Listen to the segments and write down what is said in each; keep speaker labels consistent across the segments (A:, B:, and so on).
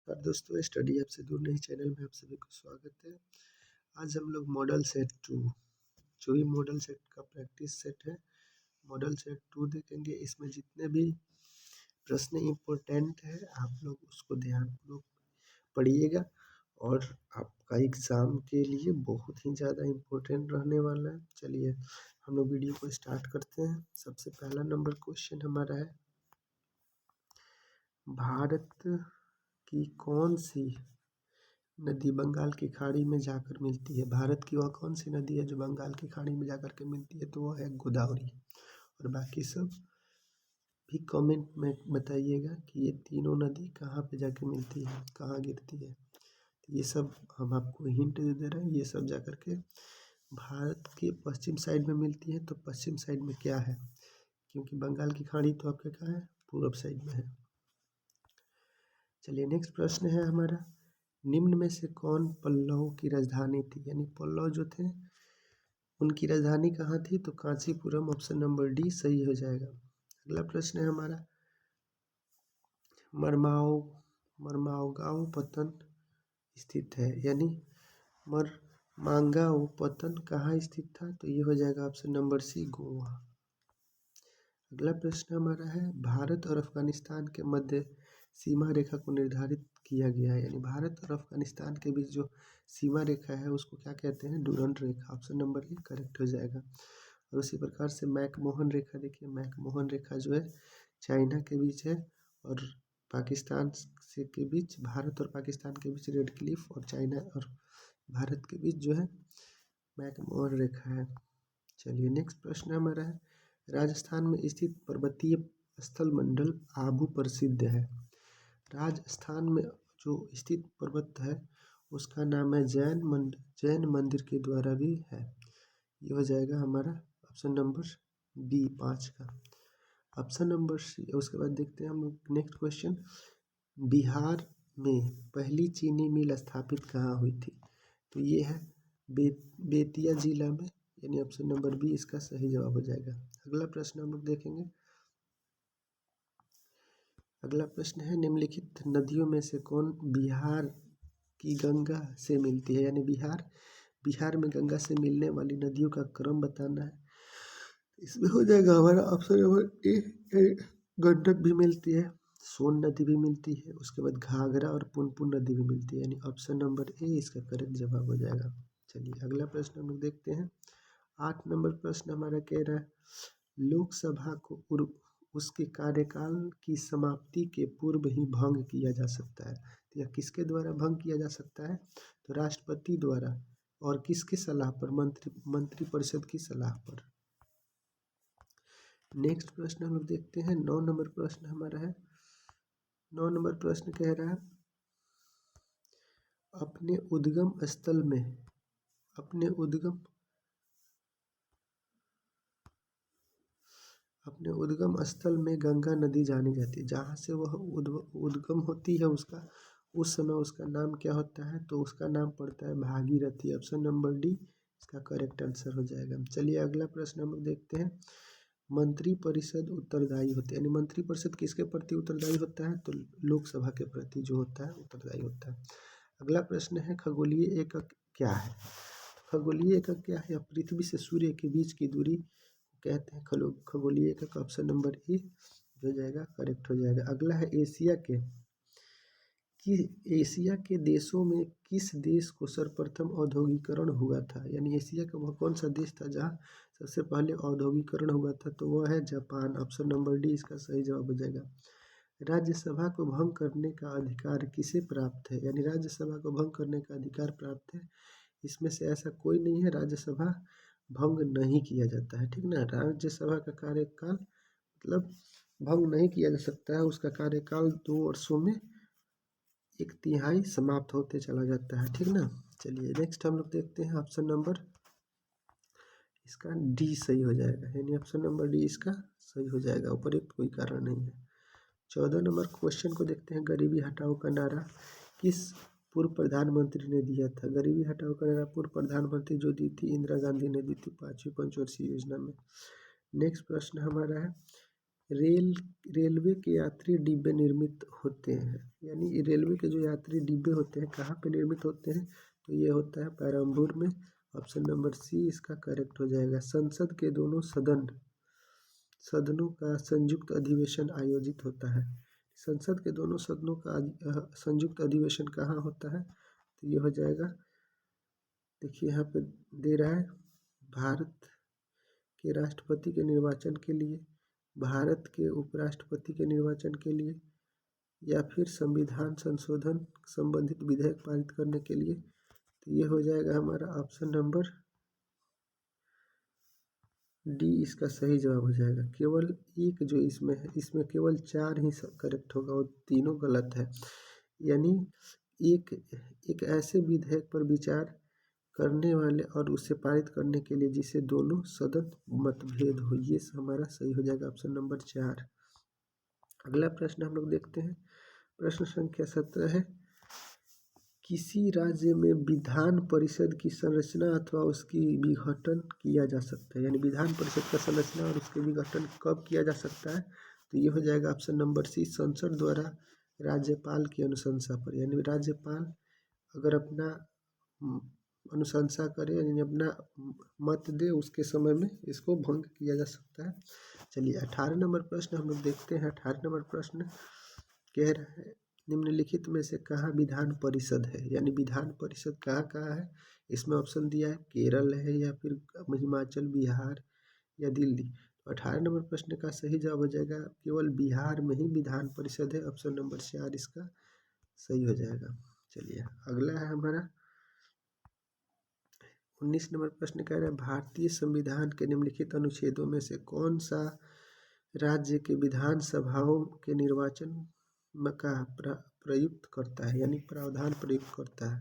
A: नमस्कार दोस्तों, study app से दूर नहीं चैनल में आप सभी को स्वागत है। आज हम लोग मॉडल सेट 2 जो भी मॉडल सेट का प्रैक्टिस सेट है, मॉडल सेट 2 देखेंगे। इसमें जितने भी प्रश्न इम्पोर्टेंट है आप लोग उसको ध्यानपूर्वक पढ़िएगा और आपका एग्ज़ाम के लिए बहुत ही ज़्यादा इम्पोर्टेंट रहने वाला है। चलिए हम लोग वीडियो को स्टार्ट करते हैं। सबसे पहला नंबर क्वेश्चन हमारा है, भारत की कौन सी नदी बंगाल की खाड़ी में जाकर मिलती है? भारत की वह कौन सी नदी है जो बंगाल की खाड़ी में जाकर के मिलती है? तो वह है गोदावरी। और बाकी सब भी कमेंट में बताइएगा कि ये तीनों नदी कहाँ पे जाके मिलती है, कहाँ गिरती है। तो ये सब हम आपको हिंट दे रहे हैं। ये सब जाकर के भारत के पश्चिम साइड में मिलती है। तो पश्चिम साइड में क्या है, क्योंकि बंगाल की खाड़ी तो आपके कहाँ है, पूर्व साइड में है। चलिए नेक्स्ट प्रश्न है हमारा, निम्न में से कौन पल्लव की राजधानी थी? यानी पल्लव जो थे उनकी राजधानी कहाँ थी? तो कांचीपुरम। ऑप्शन नंबर डी सही हो जाएगा। अगला प्रश्न है हमारा, मरमाओगांव पत्तन स्थित है, यानी मरमांगांव पत्तन कहाँ स्थित था? तो ये हो जाएगा ऑप्शन नंबर सी, गोवा। अगला प्रश्न हमारा है, भारत और अफगानिस्तान के मध्य सीमा रेखा को निर्धारित किया गया है, यानी भारत और अफगानिस्तान के बीच जो सीमा रेखा है उसको क्या कहते हैं? Durand Rekha. Option number A correct हो जाएगा। और उसी प्रकार से मैकमोहन रेखा, देखिए मैकमोहन रेखा जो है चाइना के बीच है और पाकिस्तान से के बीच, भारत और पाकिस्तान के बीच रेड क्लिफ, और चाइना और भारत के बीच जो है मैकमोहन रेखा है। चलिए नेक्स्ट प्रश्न हमारा है, राजस्थान में स्थित पर्वतीय स्थल मंडल आबू प्रसिद्ध है। राजस्थान में जो स्थित पर्वत है उसका नाम है जैन मंदिर के द्वारा भी है। ये हो जाएगा हमारा ऑप्शन नंबर बी 5 का। Option number C. उसके बाद देखते हैं हम लोग नेक्स्ट क्वेश्चन, बिहार में पहली चीनी मिल स्थापित कहाँ हुई थी? तो ये है बेतिया जिला में, यानी ऑप्शन नंबर बी इसका सही जवाब हो जाएगा। अगला प्रश्न हम लोग देखेंगे। अगला प्रश्न है, निम्नलिखित नदियों में से कौन बिहार की गंगा से मिलती है? यानी बिहार में गंगा से मिलने वाली नदियों का क्रम बताना है। इसमें हो जाएगा हमारा ऑप्शन नंबर ए, गंडक भी मिलती है, सोन नदी भी मिलती है, उसके बाद घाघरा और पुनपुन नदी भी मिलती है, यानी ऑप्शन नंबर ए इसका करेक्ट जवाब हो जाएगा। चलिए अगला प्रश्न हम लोग देखते हैं। 8 नंबर प्रश्न हमारा कह रहा है, लोकसभा को उसके कार्यकाल की समाप्ति के पूर्व ही भंग किया जा सकता है। तो यह किसके द्वारा भंग किया जा सकता है? तो राष्ट्रपति द्वारा। और किसकी सलाह पर? मंत्रिपरिषद की सलाह पर। नेक्स्ट प्रश्न हम लोग देखते हैं। 9 नंबर प्रश्न हमारा है, 9 नंबर प्रश्न कह रहा है, अपने उद्गम स्थल में गंगा नदी जानी जाती है। जहाँ से वह उद्गम होती है उसका, उस समय उसका नाम क्या होता है? तो उसका नाम पड़ता है भागीरथी। ऑप्शन नंबर डी इसका करेक्ट आंसर हो जाएगा। चलिए अगला प्रश्न हम लोग देखते हैं, मंत्रिपरिषद उत्तरदायी होते हैं, यानी मंत्रिपरिषद किसके प्रति उत्तरदायी होता है? तो लोकसभा के प्रति जो होता है उत्तरदायी होता है। अगला प्रश्न है, खगोलीय एकक क्या है? खगोलीय एकक क्या है? पृथ्वी से सूर्य के बीच की दूरी कहते हैं खगोलीय एकक। ऑप्शन नंबर ए हो जाएगा, करेक्ट हो जाएगा। अगला है, एशिया के देशों में किस देश को सर्वप्रथम औद्योगिकरण हुआ था? यानी एशिया का वह कौन सा देश था जहाँ सबसे पहले औद्योगिकरण हुआ था? तो वह है जापान। ऑप्शन नंबर डी इसका सही जवाब हो जाएगा। राज्यसभा को भंग करने का अधिकार किसे प्राप्त है? यानी राज्यसभा को भंग करने का अधिकार प्राप्त है, इसमें से ऐसा कोई नहीं है, राज्यसभा भंग नहीं किया जाता है, ठीक ना। राज्यसभा का कार्यकाल मतलब भंग नहीं किया जा सकता है, उसका कार्यकाल 2 वर्षों में 1/3 समाप्त होते चला जाता है, ठीक ना। चलिए नेक्स्ट हम लोग देखते हैं, ऑप्शन नंबर इसका डी सही हो जाएगा, यानी ऑप्शन नंबर डी इसका सही हो जाएगा, उपयुक्त कोई कारण नहीं है। 14 नंबर क्वेश्चन को देखते हैं, गरीबी हटाओ का नारा किस पूर्व प्रधानमंत्री ने दिया था? गरीबी हटाओ का नारा पूर्व प्रधानमंत्री जो दी थी, इंदिरा गांधी ने दी थी 5वीं पंचवर्षीय योजना में। नेक्स्ट प्रश्न हमारा है, रेलवे के यात्री डिब्बे निर्मित होते हैं, यानी रेलवे के जो यात्री डिब्बे होते हैं कहाँ पे निर्मित होते हैं, तो ये होता है पेरम्बूर में। ऑप्शन नंबर सी इसका करेक्ट हो जाएगा। संसद के दोनों सदनों का संयुक्त अधिवेशन आयोजित होता है। संसद के दोनों सदनों का संयुक्त अधिवेशन कहाँ होता है, तो ये हो जाएगा, देखिए यहाँ पे दे रहा है, भारत के राष्ट्रपति के निर्वाचन के लिए, भारत के उपराष्ट्रपति के निर्वाचन के लिए, या फिर संविधान संशोधन संबंधित विधेयक पारित करने के लिए। तो ये हो जाएगा हमारा ऑप्शन नंबर डी इसका सही जवाब हो जाएगा। केवल एक जो इसमें है, इसमें केवल 4 ही करेक्ट होगा और तीनों गलत है। यानी एक ऐसे विधेयक पर विचार करने वाले और उसे पारित करने के लिए जिसे दोनों सदन मतभेद हो, ये हमारा सही हो जाएगा ऑप्शन नंबर 4। अगला प्रश्न हम लोग देखते हैं, प्रश्न संख्या 17 है, किसी राज्य में विधान परिषद की संरचना अथवा उसकी विघटन किया जा सकता है, यानी विधान परिषद का संरचना और उसके विघटन कब किया जा सकता है, तो ये हो जाएगा ऑप्शन नंबर सी, संसद द्वारा राज्यपाल की अनुशंसा पर। यानी राज्यपाल अगर अपना अनुशंसा करे, यानी अपना मत दे, उसके समय में इसको भंग किया जा सकता है। चलिए 18 नंबर प्रश्न हम लोग देखते हैं। 18 नंबर प्रश्न कह रहा है, निम्नलिखित में से कहाँ विधान परिषद है, यानी विधान परिषद कहाँ कहाँ है, इसमें ऑप्शन दिया है केरल है, या फिर हिमाचल, बिहार या दिल्ली। तो 18 नंबर प्रश्न का सही जवाब हो जाएगा केवल बिहार में ही विधान परिषद है, ऑप्शन नंबर 4 इसका सही हो जाएगा। चलिए अगला है हमारा 19 नंबर प्रश्न कह रहा है, भारतीय संविधान के निम्नलिखित अनुच्छेदों में से कौन सा राज्य के विधानसभाओं के निर्वाचन का प्रयुक्त करता है, यानी प्रावधान प्रयुक्त करता है,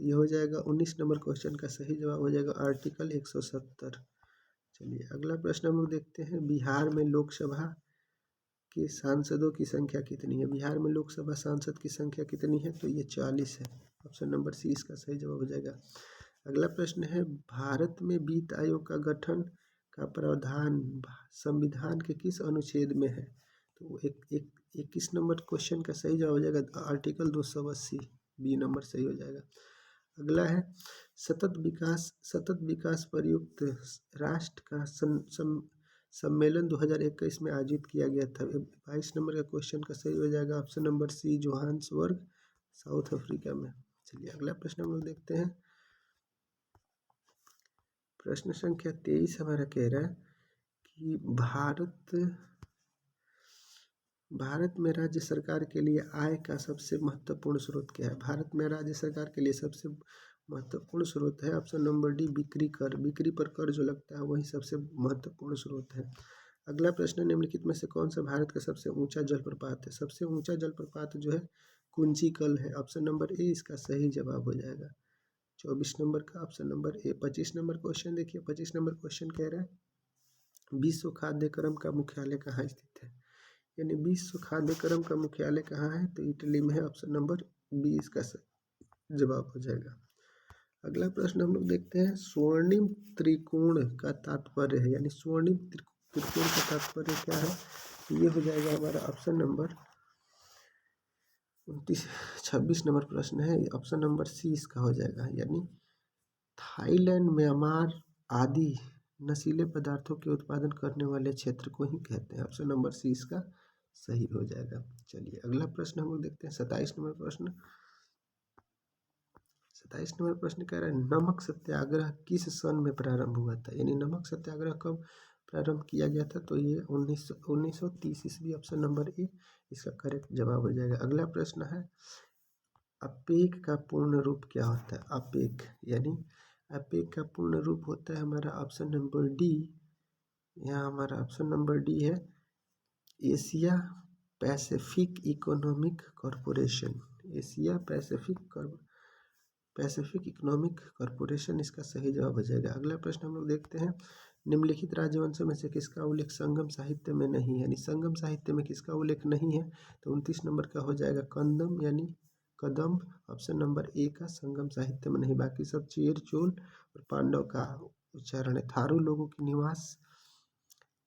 A: तो ये हो जाएगा 19 नंबर क्वेश्चन का सही जवाब हो जाएगा आर्टिकल 170। चलिए अगला प्रश्न हम लोग देखते हैं, बिहार में लोकसभा के सांसदों की संख्या कितनी है, बिहार में लोकसभा सांसद की संख्या कितनी है, तो ये 40 है, ऑप्शन नंबर सी इसका सही जवाब हो जाएगा। अगला प्रश्न है, भारत में वित्त आयोग का गठन का प्रावधान संविधान के किस अनुच्छेद में है, तो 21 नंबर क्वेश्चन का सही जवाब हो जाएगा आर्टिकल 280, बी नंबर सही हो जाएगा। अगला है, सतत विकास पर युक्त राष्ट्र का सम्मेलन 2021 में आयोजित किया गया था। 22 नंबर का क्वेश्चन का सही हो जाएगा option number C, Johannesburg, South Africa में। चलिए अगला प्रश्न हम लोग देखते हैं, प्रश्न संख्या 23 हमारा कह रहा है कि भारत में राज्य सरकार के लिए आय का सबसे महत्वपूर्ण स्रोत क्या है, भारत में राज्य सरकार के लिए सबसे महत्वपूर्ण स्रोत है ऑप्शन नंबर डी, बिक्री कर, बिक्री पर कर जो लगता है वही सबसे महत्वपूर्ण स्रोत है। अगला प्रश्न, निम्नलिखित में से कौन सा भारत का सबसे ऊंचा जलप्रपात है, सबसे ऊंचा जलप्रपात जो है कुंचिकल है, ऑप्शन नंबर ए इसका सही जवाब हो जाएगा। 24 नंबर का option number A. 25 number question देखिए, 25 नंबर क्वेश्चन कह रहा है, विश्व खाद्य क्रम का मुख्यालय कहाँ स्थित है, यानी विश्व खाद्य क्रम का मुख्यालय कहाँ है, तो इटली में है, ऑप्शन नंबर बी इसका जवाब हो जाएगा। अगला प्रश्न हम लोग देखते हैं, स्वर्णिम त्रिकोण का तात्पर्य है, यानी स्वर्णिम त्रिकोण का तात्पर्य क्या है, तो ये हो जाएगा हमारा ऑप्शन नंबर 26 नंबर प्रश्न है, ऑप्शन नंबर सी इसका हो जाएगा, यानी थाईलैंड, म्यांमार आदि नशीले पदार्थों के उत्पादन करने वाले क्षेत्र को ही कहते हैं, ऑप्शन नंबर सी इसका सही हो जाएगा। चलिए अगला प्रश्न हम लोग देखते हैं, 27 नंबर प्रश्न। 27 नंबर प्रश्न कह रहा है, नमक सत्याग्रह किस सन में प्रारंभ हुआ था, यानी नमक सत्याग्रह कब प्रारंभ किया गया था, तो ये 1930 ईस्वी, ऑप्शन नंबर ए इसका करेक्ट जवाब हो जाएगा। अगला प्रश्न है, अपेक का पूर्ण रूप क्या होता है, अपेक, यानी अपेक का पूर्ण रूप होता है हमारा ऑप्शन नंबर डी, यहाँ हमारा ऑप्शन नंबर डी है, Asia Pacific economic corporation, Asia Pacific economic corporation इसका सही जवाब हो जाएगा। अगला प्रश्न हम लोग देखते हैं, निम्नलिखित राजवंशों में से किसका उल्लेख संगम साहित्य में नहीं है, यानी संगम साहित्य में किसका उल्लेख नहीं है, तो 29 नंबर का हो जाएगा कंदम, यानी कदम्ब, ऑप्शन नंबर ए का संगम साहित्य में नहीं, बाकी सब चेर, चोल और पांडव का उच्चारण है।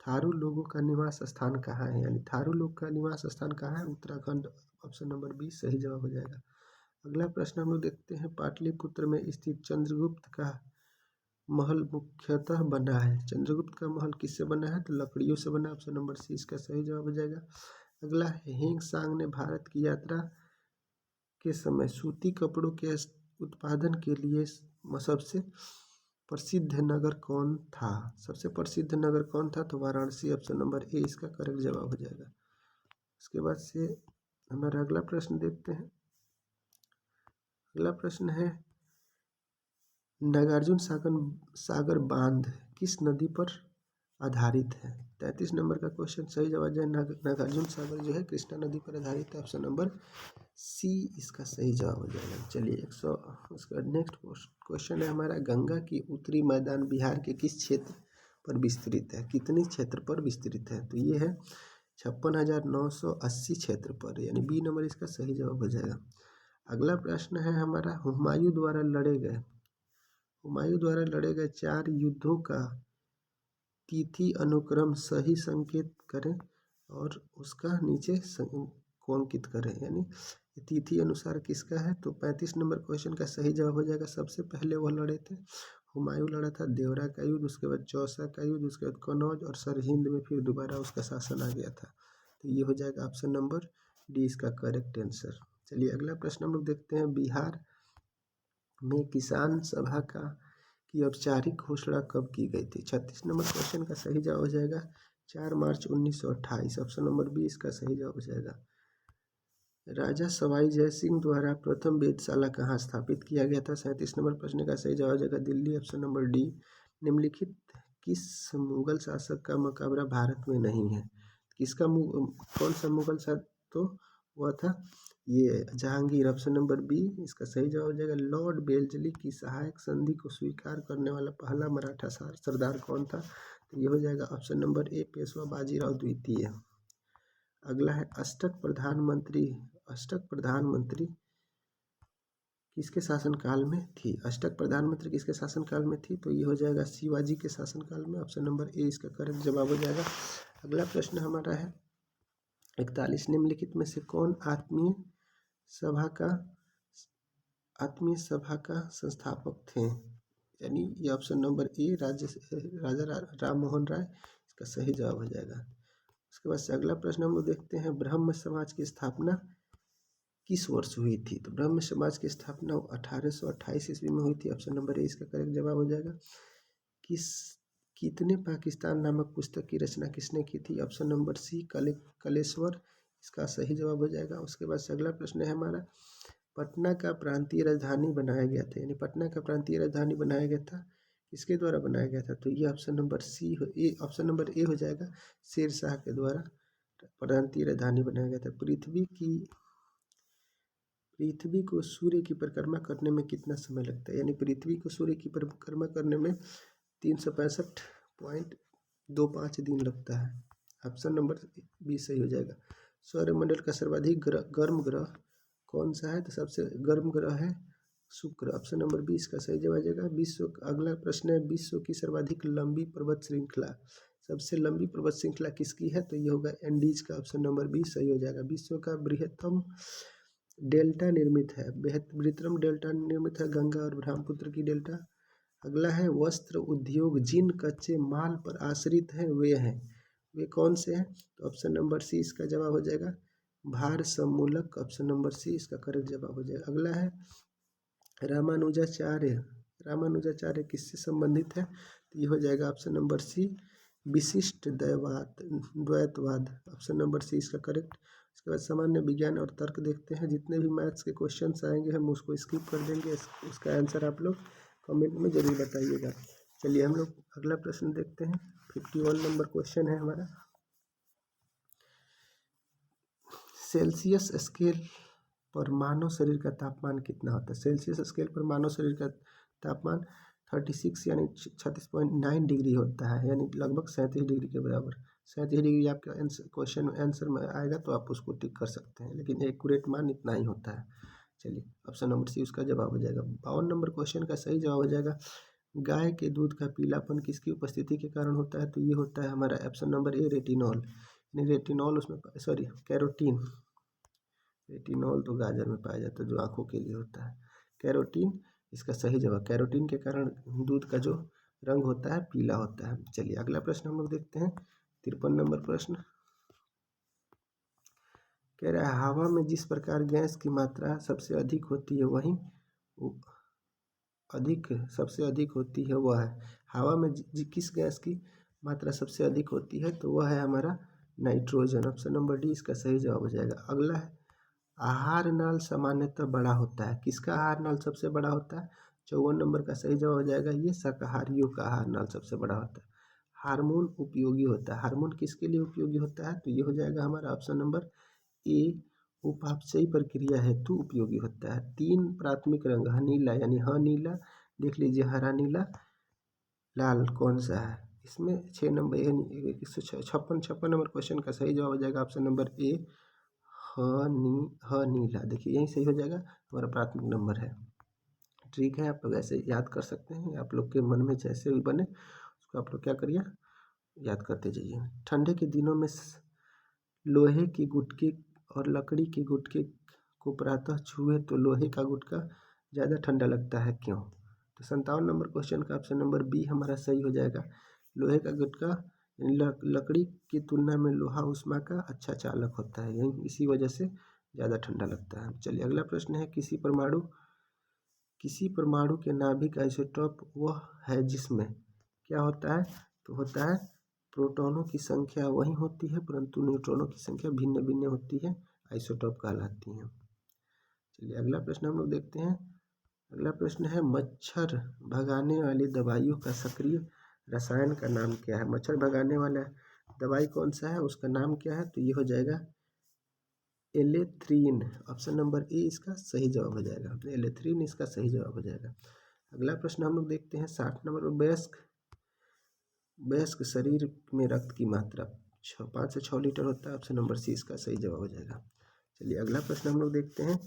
A: थारू लोगों का निवास स्थान कहाँ है, यानी थारू लोग का निवास स्थान कहाँ है, उत्तराखंड। ऑप्शन नंबर बी सही जवाब हो जाएगा। अगला प्रश्न हम लोग देखते हैं, पाटलिपुत्र में स्थित चंद्रगुप्त का महल मुख्यतः बना है। चंद्रगुप्त का महल किससे बना है, तो लकड़ियों से बना। ऑप्शन नंबर सी इसका सही जवाब हो जाएगा। अगला है, हिंग सांग ने भारत की यात्रा के समय सूती कपड़ों के उत्पादन के लिए सबसे प्रसिद्ध नगर कौन था। सबसे प्रसिद्ध नगर कौन था, तो वाराणसी। ऑप्शन नंबर ए इसका करेक्ट जवाब हो जाएगा। उसके बाद से हमारा अगला प्रश्न देखते हैं। अगला प्रश्न है, नागार्जुन सागर बांध किस नदी पर आधारित है। 33 नंबर का क्वेश्चन सही जवाब है। नागार्जुन सागर जो है कृष्णा नदी पर आधारित है। ऑप्शन नंबर सी इसका सही जवाब हो जाएगा। चलिए 100। उसका नेक्स्ट क्वेश्चन है हमारा, गंगा की उत्तरी मैदान बिहार के किस क्षेत्र पर विस्तृत है, कितने क्षेत्र पर विस्तृत है, तो ये है 56,980 क्षेत्र पर, यानी बी नंबर इसका सही जवाब हो जाएगा। अगला प्रश्न है हमारा, हुमायूं द्वारा लड़े गए 4 युद्धों का तिथि अनुक्रम सही संकेत करें और उसका नीचे अंकित करें, यानी तिथि अनुसार किसका है, तो 35 नंबर क्वेश्चन का सही जवाब हो जाएगा। सबसे पहले वह लड़े थे, हुमायूं लड़ा था देवरा का युद्ध, उसके बाद चौसा का युद्ध, उसके बाद कनौज और सरहिंद में फिर दोबारा उसका शासन आ गया था। तो ये हो जाएगा ऑप्शन नंबर डी इसका करेक्ट आंसर। चलिए अगला प्रश्न हम लोग देखते हैं, बिहार में किसान सभा की औपचारिक घोषणा कब की गई थी। 36 नंबर क्वेश्चन का सही जवाब हो जाएगा 4 मार्च 1928। ऑप्शन नंबर बी इसका सही जवाब हो जाएगा। राजा सवाई जय सिंह द्वारा प्रथम वेधशाला कहाँ स्थापित किया गया था। 37 नंबर प्रश्न का सही जवाब हो जाएगा दिल्ली। Option number D. निम्नलिखित किस मुगल शासक का मकबरा भारत में नहीं है। कौन सा मुगल शासक, तो वह था ये जहांगीर। ऑप्शन नंबर बी इसका सही जवाब हो जाएगा। लॉर्ड वेल्जली की सहायक संधि को स्वीकार करने वाला पहला मराठा सरदार कौन था, तो ये हो जाएगा option number A Peshwa Bajirao द्वितीय। अगला है, अष्टक प्रधानमंत्री किसके शासनकाल में थी। अष्टक प्रधानमंत्री किसके शासनकाल में थी, तो ये हो जाएगा शिवाजी के शासनकाल में। ऑप्शन नंबर ए इसका करेक्ट जवाब हो जाएगा। अगला प्रश्न हमारा है, 41 निम्नलिखित में से कौन आत्मीय सभा का संस्थापक थे, यानी ये ऑप्शन नंबर ए राजा राम मोहन राय इसका सही जवाब हो जाएगा। उसके बाद से अगला प्रश्न हम लोग देखते हैं, ब्रह्म समाज की स्थापना किस वर्ष हुई थी, तो ब्रह्म समाज की स्थापना 1828 ईस्वी में हुई थी। ऑप्शन नंबर ए इसका करेक्ट जवाब हो जाएगा। कितने पाकिस्तान नामक पुस्तक की रचना किसने की थी। ऑप्शन नंबर सी कलेश्वर इसका सही जवाब हो जाएगा। उसके बाद से अगला प्रश्न है हमारा, पटना का प्रांतीय राजधानी बनाया गया था, यानी पटना का प्रांतीय राजधानी बनाया गया था किसके द्वारा बनाया गया था, तो ये ऑप्शन नंबर ए हो जाएगा। शेर शाह के द्वारा प्रांतीय राजधानी बनाया गया था। पृथ्वी को सूर्य की परिक्रमा करने में कितना समय लगता है, यानी पृथ्वी को सूर्य की परिक्रमा करने में 365.25 दिन लगता है। ऑप्शन नंबर बी सही हो जाएगा। सौरमंडल का सर्वाधिक गर्म ग्रह कौन सा है, तो सबसे गर्म ग्रह है शुक्र। ऑप्शन नंबर बी इसका सही जवाब आ जाएगा। अगला प्रश्न है, विश्व की सर्वाधिक लंबी पर्वत श्रृंखला, सबसे लंबी पर्वत श्रृंखला किसकी है, तो ये होगा एंडीज का। ऑप्शन नंबर बी सही हो जाएगा। विश्व का बृहत्तम डेल्टा निर्मित है गंगा और ब्रह्मपुत्र की डेल्टा। अगला है, वस्त्र उद्योग जिन कच्चे माल पर आश्रित हैं वे कौन से हैं, तो ऑप्शन नंबर सी इसका जवाब हो जाएगा भार समूलक। ऑप्शन नंबर सी इसका करेक्ट जवाब हो जाएगा। अगला है, रामानुजाचार्य किससे संबंधित है, तो ये हो जाएगा ऑप्शन नंबर सी विशिष्ट द्वैतवाद। ऑप्शन नंबर सी इसका करेक्ट। उसके बाद सामान्य विज्ञान और तर्क देखते हैं। जितने भी मैथ्स के क्वेश्चंस आएंगे हम उसको स्किप कर देंगे, उसका आंसर आप लोग कमेंट में जरूर बताइएगा। चलिए हम लोग अगला प्रश्न देखते हैं। 51 नंबर क्वेश्चन है हमारा, सेल्सियस स्केल पर मानव शरीर का तापमान कितना होता है। सेल्सियस स्केल पर मानव शरीर का तापमान 36 यानी 36.9 डिग्री होता है, यानी लगभग 37 डिग्री के बराबर। 37 डिग्री आपका क्वेश्चन आंसर में आएगा तो आप उसको टिक कर सकते हैं, लेकिन एक्यूरेट मान इतना ही होता है। चलिए ऑप्शन नंबर सी उसका जवाब हो जाएगा। 52 नंबर क्वेश्चन का सही जवाब हो जाएगा, गाय के दूध का पीलापन किसकी उपस्थिति के कारण होता है? तो ये होता है हमारा ऑप्शन नंबर ए, रेटिनॉल। यानी रेटिनॉल उसमें, सॉरी कैरोटीन, रेटिनॉल तो गाजर में पाया जाता है जो आंखों के लिए होता है। कैरोटीन इसका सही जवाब। कैरोटीन के कारण दूध का जो रंग होता है पीला होता है। चलिए अगला प्रश्न हम लोग देखते हैं। 53 नंबर प्रश्न कह रहा है हवा में जिस प्रकार गैस की मात्रा सबसे अधिक होती है वहीं सबसे अधिक होती है वह है। हवा में किस गैस की मात्रा सबसे अधिक होती है? तो वह है हमारा नाइट्रोजन। ऑप्शन नंबर डी इसका सही जवाब हो जाएगा। अगला है आहार नाल सामान्यतः बड़ा होता है। किसका आहार नाल सबसे बड़ा होता है? 54 नंबर का सही जवाब हो जाएगा ये शाकाहारियों का आहार नाल सबसे बड़ा होता है। हार्मोन उपयोगी होता है। हार्मोन किसके लिए उपयोगी होता है? तो ये हो जाएगा हमारा ऑप्शन नंबर ए, उपापचयी प्रक्रिया हेतु उपयोगी होता है। 3 प्राथमिक रंग नीला यानी नीला, देख लीजिए हरा, नीला, लाल कौन सा है इसमें? 6 नंबर 156 नंबर क्वेश्चन का सही जवाब हो जाएगा ऑप्शन नंबर ए, नीला। देखिए यही सही हो जाएगा, हमारा प्राथमिक नंबर है। ठीक है, आप लोग ऐसे याद कर सकते हैं, आप लोग के मन में जैसे भी बने उसको आप लोग क्या करिए, याद करते जाइए। ठंडे के दिनों में लोहे की गुटके और लकड़ी के गुटके को प्रातः छुए तो लोहे का गुटका ज़्यादा ठंडा लगता है, क्यों? तो 57 नंबर क्वेश्चन का ऑप्शन नंबर बी हमारा सही हो जाएगा। लोहे का गुटका लकड़ी की तुलना में लोहा उष्मा का अच्छा चालक होता है, यही इसी वजह से ज़्यादा ठंडा लगता है। चलिए अगला प्रश्न है किसी परमाणु के नाभिक आइसोटोप वह है जिसमें क्या होता है? तो होता है प्रोटॉनों की संख्या वही होती है परंतु न्यूट्रॉनों की संख्या भिन्न भिन्न होती है, आइसोटोप कहलाती हैं। चलिए अगला प्रश्न हम लोग देखते हैं। अगला प्रश्न है मच्छर भगाने वाली दवाइयों का सक्रिय रसायन का नाम क्या है? मच्छर भगाने वाला दवाई कौन सा है, उसका नाम क्या है? तो ये हो जाएगा एलेथ्रीन। ऑप्शन नंबर ए इसका सही जवाब हो जाएगा। एलेथ्रीन इसका सही जवाब हो जाएगा। अगला प्रश्न हम लोग देखते हैं 60 नंबर पर। वयस्क शरीर में रक्त की मात्रा 5 से 6 लीटर होता है। ऑप्शन नंबर सी इसका सही जवाब हो जाएगा। चलिए अगला प्रश्न हम लोग देखते हैं।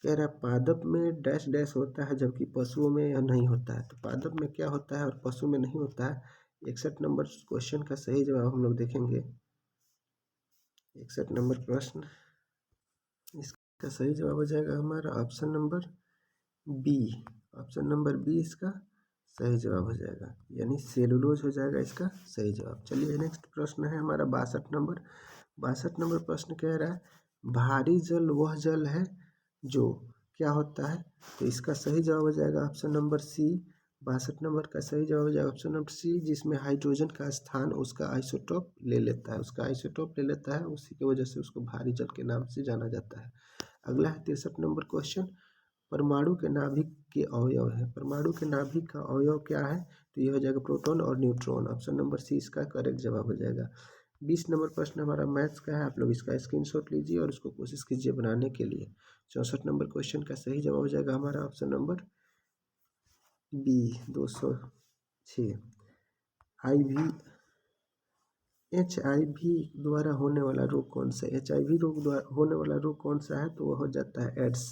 A: कह रहा पादप में डैश डैश होता है जबकि पशुओं में यह नहीं होता है। तो पादप में क्या होता है और पशु में नहीं होता है? 61 नंबर क्वेश्चन का सही जवाब हम लोग देखेंगे। 61 नंबर प्रश्न, इसका सही जवाब हो जाएगा हमारा option number B. Option number B इसका सही जवाब हो जाएगा, यानी सेलुलोज हो जाएगा इसका सही जवाब। चलिए नेक्स्ट प्रश्न है हमारा 62 नंबर। 62 नंबर प्रश्न कह रहा है भारी जल वह जल है जो क्या होता है? तो इसका सही जवाब हो जाएगा ऑप्शन नंबर सी। 62 नंबर का सही जवाब हो जाएगा ऑप्शन नंबर सी, जिसमें हाइड्रोजन का स्थान उसका आइसोटोप ले लेता है। उसका आइसोटोप ले लेता है, उसी की वजह से उसको भारी जल के नाम से जाना जाता है। अगला है 63 नंबर क्वेश्चन। परमाणु के नाभिक के अवयव है। परमाणु के नाभिक का अवयव क्या है? तो ये हो जाएगा प्रोटॉन और न्यूट्रॉन। ऑप्शन नंबर सी इसका करेक्ट जवाब हो जाएगा। 20 नंबर प्रश्न हमारा मैथ्स का है, आप लोग इसका स्क्रीनशॉट लीजिए और उसको कोशिश कीजिए बनाने के लिए। 64 नंबर क्वेश्चन का सही जवाब हो जाएगा हमारा ऑप्शन नंबर बी 206। HIV द्वारा होने वाला रोग कौन सा है? HIV रोग द्वारा होने वाला रोग कौन सा है? तो वह हो जाता है एड्स।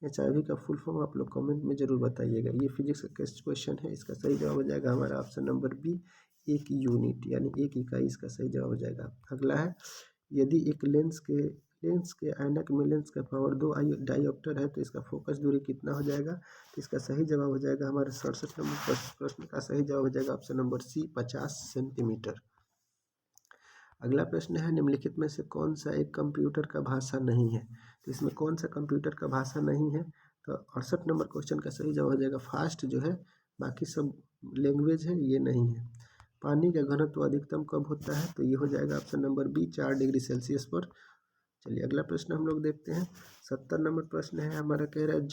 A: HIV का फुल फॉर्म आप लोग कमेंट में जरूर बताइएगा। ये फिजिक्स का क्वेश्चन है, इसका सही जवाब हो जाएगा हमारा ऑप्शन नंबर बी, एक यूनिट यानी एक इकाई इसका सही जवाब हो जाएगा। अगला है यदि एक लेंस के ऐनक में लेंस का पावर 2 डायोप्टर है तो इसका फोकस दूरी कितना हो जाएगा? तो इसका सही जवाब हो जाएगा हमारे 67 नंबर प्रश्न का सही जवाब हो जाएगा ऑप्शन नंबर सी, 50 सेंटीमीटर। अगला प्रश्न है निम्नलिखित में से कौन सा एक कंप्यूटर का भाषा नहीं है? तो इसमें कौन सा कंप्यूटर का भाषा नहीं है? तो 68 नंबर क्वेश्चन का सही जवाब हो जाएगा फास्ट जो है, बाकी सब लैंग्वेज है ये नहीं है। पानी का घनत्व अधिकतम कब होता है? तो ये हो जाएगा option number B, 4 degree Celsius पर। चलिए अगला प्रश्न हम लोग देखते हैं। 70 नंबर प्रश्न है हमारा, कह रहा है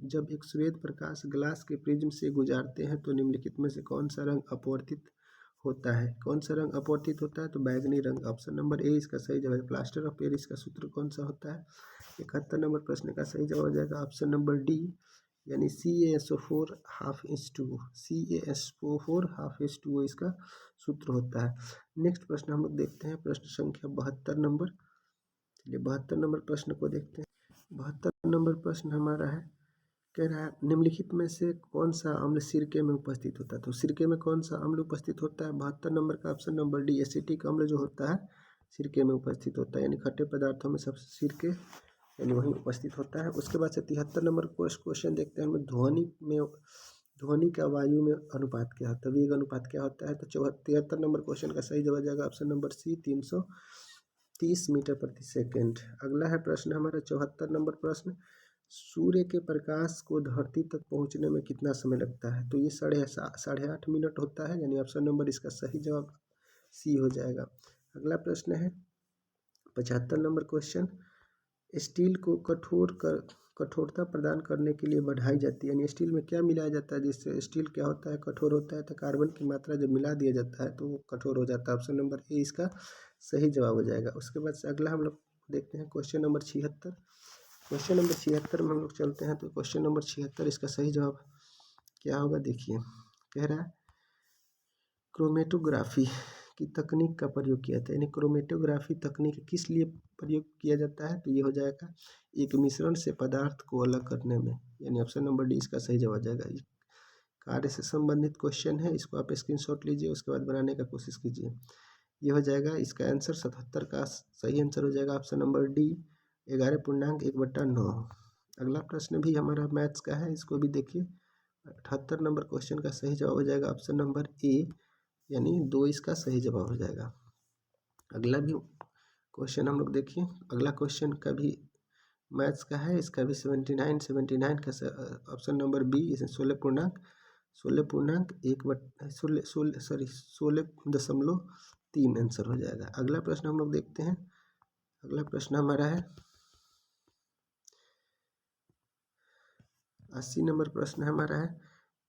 A: जब एक श्वेत प्रकाश ग्लास के प्रिज्म से गुजारते हैं तो निम्नलिखित में से कौन सा रंग अपवर्तित होता है? कौन सा रंग अपवर्तित होता है? तो बैगनी रंग। ऑप्शन नंबर ए इसका सही जवाब है। प्लास्टर ऑफ पेरिस का सूत्र कौन सा होता है? 71 नंबर प्रश्न का सही जवाब हो जाएगा ऑप्शन नंबर डी, यानी CaSO4 ½ CaSO4 ½ इसका सूत्र होता है। नेक्स्ट प्रश्न हम लोग देखते हैं, प्रश्न संख्या 72 नंबर। चलिए 72 नंबर प्रश्न को देखते हैं। 72 नंबर प्रश्न हमारा है, कह रहा है निम्नलिखित में से कौन सा अम्ल सिरके में उपस्थित होता है। तो सिरके में कौन सा अम्ल उपस्थित होता है। 72 नंबर का ऑप्शन नंबर डी एसिटिक अम्ल जो होता है सिरके में उपस्थित होता है, यानी खट्टे पदार्थों में सबसे सिरके यानी वही उपस्थित होता है। उसके बाद से 73 नंबर क्वेश्चन देखते हैं हम ध्वनि का वायु में अनुपात क्या होता है, वेग अनुपात क्या होता है। तो 73 नंबर क्वेश्चन का सही जवाब जाएगा ऑप्शन नंबर सी 330 मीटर प्रति सेकेंड। अगला है प्रश्न हमारा 74 नंबर प्रश्न, सूर्य के प्रकाश को धरती तक पहुंचने में कितना समय लगता है। तो ये 8.5 मिनट होता है, यानी ऑप्शन नंबर इसका सही जवाब सी हो जाएगा। अगला प्रश्न है 75 नंबर क्वेश्चन, स्टील को कठोरता प्रदान करने के लिए बढ़ाई जाती है, यानी स्टील में क्या मिलाया जाता है जिससे स्टील क्या होता है कठोर होता है। तो कार्बन की मात्रा जब मिला दिया जाता है तो वो कठोर हो जाता है। ऑप्शन नंबर ए इसका सही जवाब हो जाएगा। उसके बाद से अगला हम लोग देखते हैं क्वेश्चन नंबर 76। क्वेश्चन नंबर 76 में हम लोग चलते हैं। तो क्वेश्चन नंबर 76 इसका सही जवाब क्या होगा देखिए। कह रहा है क्रोमेटोग्राफी की तकनीक का प्रयोग किया था, यानी क्रोमेटोग्राफी तकनीक किस लिए प्रयोग किया जाता है। तो ये हो जाएगा एक मिश्रण से पदार्थ को अलग करने में, यानी ऑप्शन नंबर डी इसका सही जवाब जाएगा। कार्य से संबंधित क्वेश्चन है, इसको आप स्क्रीनशॉट लीजिए, उसके बाद बनाने का कोशिश कीजिए। ये हो जाएगा इसका आंसर 77 का सही आंसर हो जाएगा ऑप्शन नंबर डी 11.1/9। अगला प्रश्न भी हमारा मैथ्स का है, इसको भी देखिए। 78 नंबर क्वेश्चन का सही जवाब हो जाएगा ऑप्शन नंबर ए, यानी 2 इसका सही जवाब हो जाएगा। अगला भी क्वेश्चन हम लोग देखिए। अगला क्वेश्चन का भी मैथ्स का है, इसका भी 79 का ऑप्शन नंबर बी 16.3 आंसर हो जाएगा। अगला प्रश्न हम लोग देखते हैं। अगला प्रश्न हमारा है 80 नंबर प्रश्न हमारा है।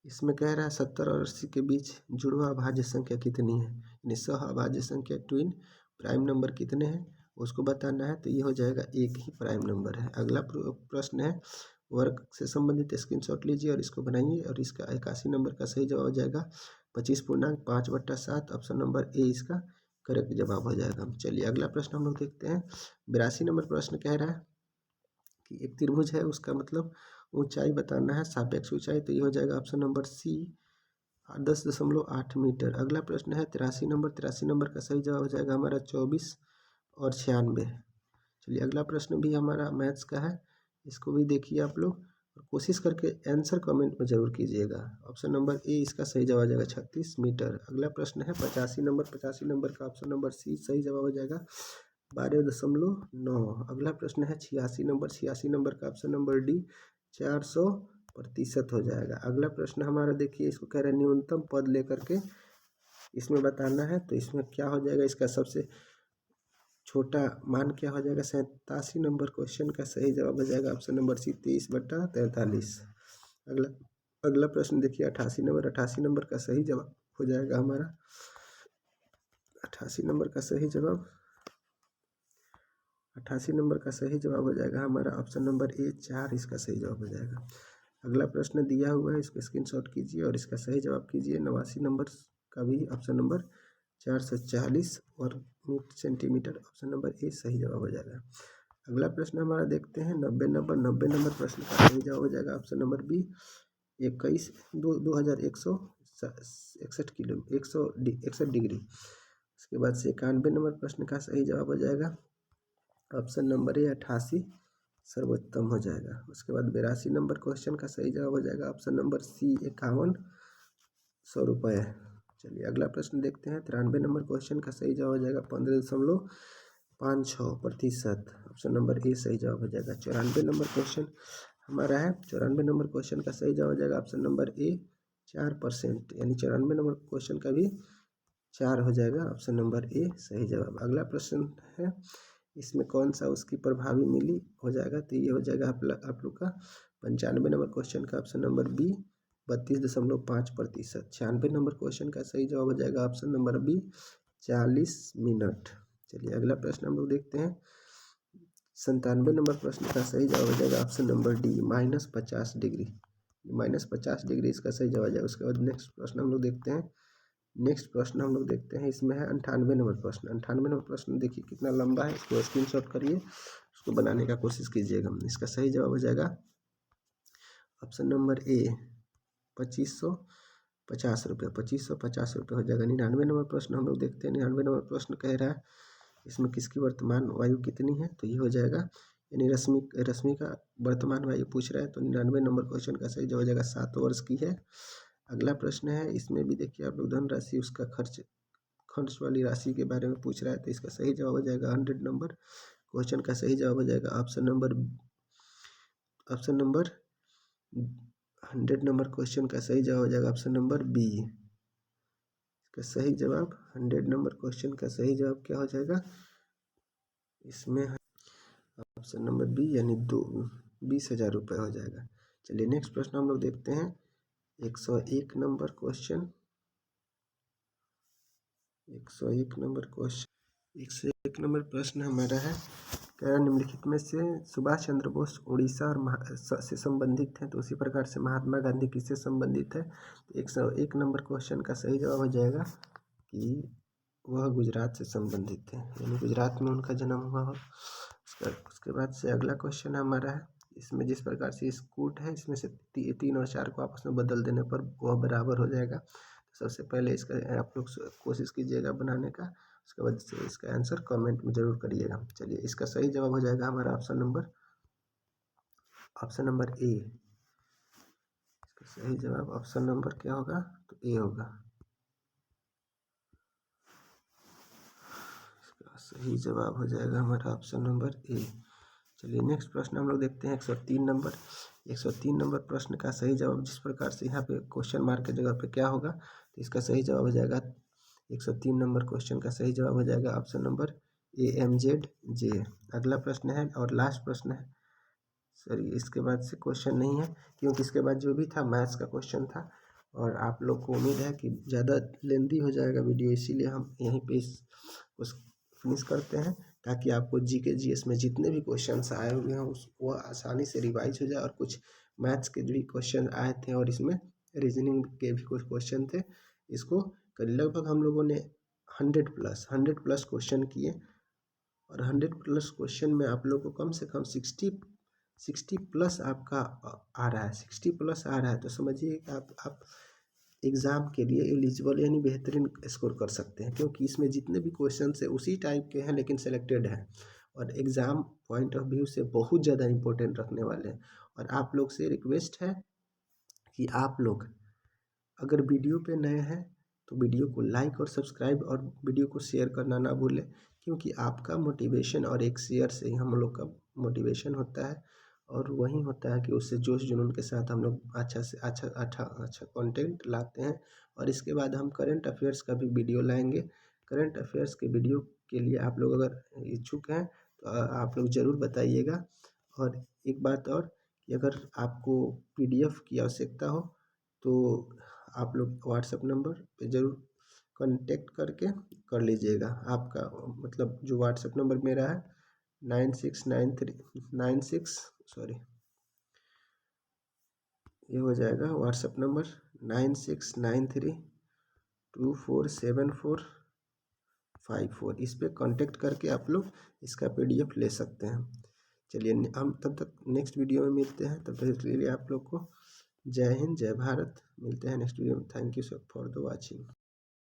A: इसमें कह रहा है 70 और 80 के बीच जुड़वा अभाज्य संख्या कितनी है, यानी सह अभाज्य संख्या ट्विन प्राइम नंबर कितने हैं उसको बताना है। तो ये हो जाएगा एक ही प्राइम नंबर है। अगला प्रश्न है वर्ग से संबंधित स्क्रीनशॉट लीजिए और इसको बनाइए, और इसका 81 नंबर का सही जवाब हो जाएगा 25.5/7। ऑप्शन नंबर ए इसका करेक्ट जवाब हो जाएगा। चलिए अगला प्रश्न हम लोग देखते हैं। 82 नंबर प्रश्न कह रहा है कि एक त्रिभुज है, उसका मतलब ऊंचाई बताना है, सापेक्ष ऊंचाई। तो ये हो जाएगा ऑप्शन नंबर सी 10.8 मीटर। अगला प्रश्न है 83 नंबर का सही जवाब हो जाएगा हमारा 24 और 96। चलिए अगला प्रश्न भी हमारा मैथ्स का है, इसको भी देखिए आप लोग और कोशिश करके आंसर कमेंट में जरूर कीजिएगा। ऑप्शन नंबर ए इसका सही जवाब हो जाएगा 36 मीटर। अगला प्रश्न है 85 नंबर का ऑप्शन नंबर सी सही जवाब हो जाएगा 12.9। अगला प्रश्न है 86 नंबर का ऑप्शन नंबर डी 400% हो जाएगा। अगला प्रश्न हमारा देखिए, इसको कह रहे हैं न्यूनतम पद लेकर के इसमें बताना है। तो इसमें क्या हो जाएगा, इसका सबसे छोटा मान क्या हो जाएगा। 87 नंबर क्वेश्चन का सही जवाब हो जाएगा ऑप्शन नंबर सी 23/43। अगला प्रश्न देखिए 88 नंबर का सही जवाब हो जाएगा हमारा 88 नंबर का सही जवाब 88 नंबर का सही जवाब हो जाएगा हमारा ऑप्शन नंबर ए 4 इसका सही जवाब हो जाएगा। अगला प्रश्न दिया हुआ है, इसको स्क्रीनशॉट कीजिए और इसका सही जवाब कीजिए। 89 नंबर का भी ऑप्शन नंबर 440 और सेंटीमीटर, ऑप्शन नंबर ए सही जवाब हो जाएगा। अगला प्रश्न हमारा देखते हैं 90 नंबर प्रश्न का सही जवाब हो जाएगा option number B 216161 kilo 161 degree. उसके बाद से 91 नंबर प्रश्न का सही जवाब हो जाएगा ऑप्शन नंबर ए 88 सर्वोत्तम हो जाएगा। उसके बाद 82 नंबर क्वेश्चन का सही जवाब हो जाएगा ऑप्शन नंबर सी 5100 रुपये। चलिए अगला प्रश्न देखते हैं। 93 नंबर क्वेश्चन का सही जवाब हो जाएगा 15.56%, ऑप्शन नंबर ए सही जवाब हो जाएगा। 94 नंबर क्वेश्चन हमारा है। 94 नंबर क्वेश्चन का सही जवाब हो जाएगा ऑप्शन नंबर ए 4%, यानी 94 नंबर क्वेश्चन का भी 4 हो जाएगा, ऑप्शन नंबर ए सही जवाब। अगला प्रश्न है, इसमें कौन सा उसकी प्रभावी मिली हो जाएगा। तो ये हो जाएगा आप लोग का 95 नंबर क्वेश्चन का option number B 32.5%। 96 number question का सही जवाब हो जाएगा ऑप्शन नंबर बी 40 मिनट। चलिए अगला प्रश्न हम लोग देखते हैं। 97 नंबर प्रश्न का सही जवाब हो जाएगा option number D -50 degree. -50 degree इसका सही जवाब हो जाएगा। उसके बाद नेक्स्ट प्रश्न हम लोग देखते हैं। इसमें है 98 नंबर प्रश्न। 98 नंबर प्रश्न देखिए कितना लंबा है, इसको स्क्रीनशॉट करिए, उसको बनाने का कोशिश कीजिएगा। इसका सही जवाब हो जाएगा ऑप्शन नंबर ए 2550 रुपये, 2550 रुपये हो जाएगा। 99 नंबर प्रश्न हम लोग देखते हैं। 99 नंबर प्रश्न कह रहा है इसमें किसकी वर्तमान वायु कितनी है, तो ये हो जाएगा यानी रश्मि का वर्तमान वायु पूछ रहा है, तो 99 नंबर क्वेश्चन का सही जवाब हो जाएगा 7 वर्ष की है। अगला प्रश्न है, इसमें भी देखिए आप लोग धनराशि उसका खर्च वाली राशि के बारे में पूछ रहा है, तो इसका सही जवाब हो जाएगा 100 नंबर क्वेश्चन का सही जवाब हो जाएगा ऑप्शन नंबर 100 नंबर क्वेश्चन का सही जवाब हो जाएगा ऑप्शन नंबर बी। इसका सही जवाब 100 नंबर क्वेश्चन का सही जवाब क्या हो जाएगा इसमें ऑप्शन नंबर बी यानी 20,000 रुपये हो जाएगा। चलिए नेक्स्ट प्रश्न हम लोग देखते हैं 101 number question. 101 number question 101 number प्रश्न हमारा है, क्या निम्नलिखित में से सुभाष चंद्र बोस उड़ीसा और से संबंधित हैं, तो उसी प्रकार से महात्मा गांधी किससे संबंधित है। 101 नंबर क्वेश्चन का सही जवाब हो जाएगा कि वह गुजरात से संबंधित है, यानी गुजरात में उनका जन्म हुआ हो। उसके बाद से अगला क्वेश्चन हमारा है, इसमें जिस प्रकार से स्कूट है इसमें से 3 और 4 को आपस में बदल देने पर वह बराबर हो जाएगा। सबसे पहले इसका आप लोग कोशिश कीजिएगा बनाने का, उसके बाद से इसका आंसर कमेंट में जरूर करिएगा। चलिए इसका सही जवाब हो जाएगा हमारा ऑप्शन नंबर ए। इसका सही जवाब ऑप्शन नंबर क्या होगा, तो ए होगा। इसका सही जवाब हो जाएगा हमारा ऑप्शन नंबर ए। चलिए नेक्स्ट प्रश्न हम लोग देखते हैं 103 नंबर। 103 नंबर प्रश्न का सही जवाब जिस प्रकार से यहाँ पे क्वेश्चन मार्क की जगह पे क्या होगा, तो इसका सही जवाब हो जाएगा 103 नंबर क्वेश्चन का सही जवाब हो जाएगा ऑप्शन नंबर AMZJ। अगला प्रश्न है और लास्ट प्रश्न है, सॉरी इसके बाद से क्वेश्चन नहीं है क्योंकि इसके बाद जो भी था मैथ्स का क्वेश्चन था, और आप लोग को उम्मीद है कि ज़्यादा लेंदी हो जाएगा वीडियो, इसीलिए हम यहीं पे उस फिनिश करते हैं ताकि आपको जीके जीएस में जितने भी क्वेश्चंस आए हुए हैं वो आसानी से रिवाइज हो जाए। और कुछ मैथ्स के भी क्वेश्चन आए थे और इसमें रीजनिंग के भी कुछ क्वेश्चन थे। इसको लगभग हम लोगों ने 100 प्लस क्वेश्चन किए, और 100 प्लस क्वेश्चन में आप लोग को कम से कम 60 प्लस आपका आ रहा है, 60 प्लस आ रहा है, तो समझिए आप एग्ज़ाम के लिए एलिजिबल यानी बेहतरीन स्कोर कर सकते हैं, क्योंकि इसमें जितने भी क्वेश्चन है उसी टाइप के हैं लेकिन सेलेक्टेड हैं, और एग्ज़ाम पॉइंट ऑफ व्यू से बहुत ज़्यादा इंपॉर्टेंट रखने वाले हैं। और आप लोग से रिक्वेस्ट है कि आप लोग अगर वीडियो पे नए हैं तो वीडियो को लाइक और सब्सक्राइब और वीडियो को शेयर करना ना भूलें, क्योंकि आपका मोटिवेशन और एक शेयर से ही हम लोग का मोटिवेशन होता है, और वही होता है कि उससे जोश जुनून के साथ हम लोग अच्छा से अच्छा कंटेंट लाते हैं। और इसके बाद हम करंट अफेयर्स का भी वीडियो लाएंगे। करंट अफेयर्स के वीडियो के लिए आप लोग अगर इच्छुक हैं तो आप लोग ज़रूर बताइएगा। और एक बात और कि अगर आपको PDF की आवश्यकता हो तो आप लोग व्हाट्सएप नंबर पे ज़रूर कांटेक्ट करके कर लीजिएगा। आपका मतलब जो व्हाट्सएप नंबर मेरा है 9693 ये हो जाएगा व्हाट्सएप नंबर 9693247454। इस पर कांटेक्ट करके आप लोग इसका PDF ले सकते हैं। चलिए हम तब तक नेक्स्ट वीडियो में मिलते हैं, तब तक के लिए आप लोग को जय हिंद जय भारत। मिलते हैं नेक्स्ट वीडियो में। Thank you sir for the watching.